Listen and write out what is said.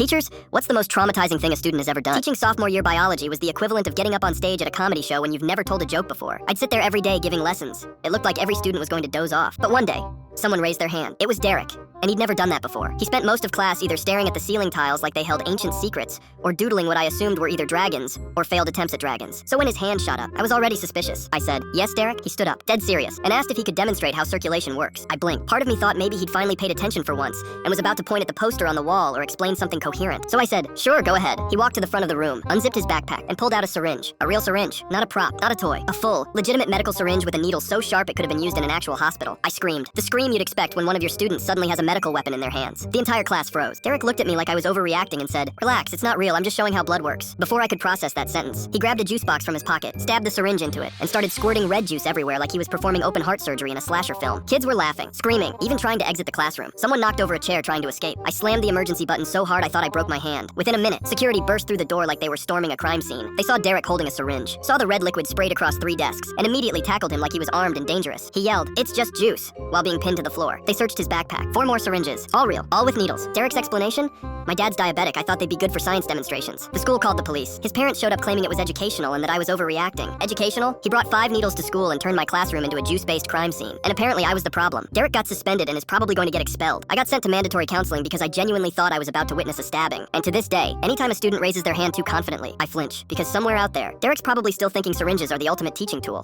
Teachers, what's the most traumatizing thing a student has ever done? Teaching sophomore year biology was the equivalent of getting up on stage at a comedy show when you've never told a joke before. I'd sit there every day giving lessons. It looked like every student was going to doze off. But one day, someone raised their hand. It was Derek, and he'd never done that before. He spent most of class either staring at the ceiling tiles like they held ancient secrets, or doodling what I assumed were either dragons or failed attempts at dragons. So when his hand shot up, I was already suspicious. I said, "Yes, Derek?" He stood up, dead serious, and asked if he could demonstrate how circulation works. I blinked. Part of me thought maybe he'd finally paid attention for once, and was about to point at the poster on the wall or explain something coherent. So I said, "Sure, go ahead." He walked to the front of the room, unzipped his backpack, and pulled out a syringe. A real syringe, not a prop, not a toy. A full, legitimate medical syringe with a needle so sharp it could have been used in an actual hospital. I screamed. The scream you'd expect when one of your students suddenly has a medical weapon in their hands. The entire class froze. Derek looked at me like I was overreacting and said, "Relax, it's not real, I'm just showing how blood works." Before I could process that sentence, he grabbed a juice box from his pocket, stabbed the syringe into it, and started squirting red juice everywhere like he was performing open heart surgery in a slasher film. Kids were laughing, screaming, even trying to exit the classroom. Someone knocked over a chair trying to escape. I slammed the emergency button so hard I thought I broke my hand. Within a minute, security burst through the door like they were storming a crime scene. They saw Derek holding a syringe, saw the red liquid sprayed across 3 desks, and immediately tackled him like he was armed and dangerous. He yelled, "It's just juice," while being pinned to the floor. They searched his backpack. 4 more syringes, all real, all with needles. Derek's explanation? "My dad's diabetic, I thought they'd be good for science demonstrations." The school called the police. His parents showed up claiming it was educational and that I was overreacting. Educational? He brought 5 needles to school and turned my classroom into a juice-based crime scene. And apparently I was the problem. Derek got suspended and is probably going to get expelled. I got sent to mandatory counseling because I genuinely thought I was about to witness a stabbing. And to this day, anytime a student raises their hand too confidently, I flinch. Because somewhere out there, Derek's probably still thinking syringes are the ultimate teaching tool.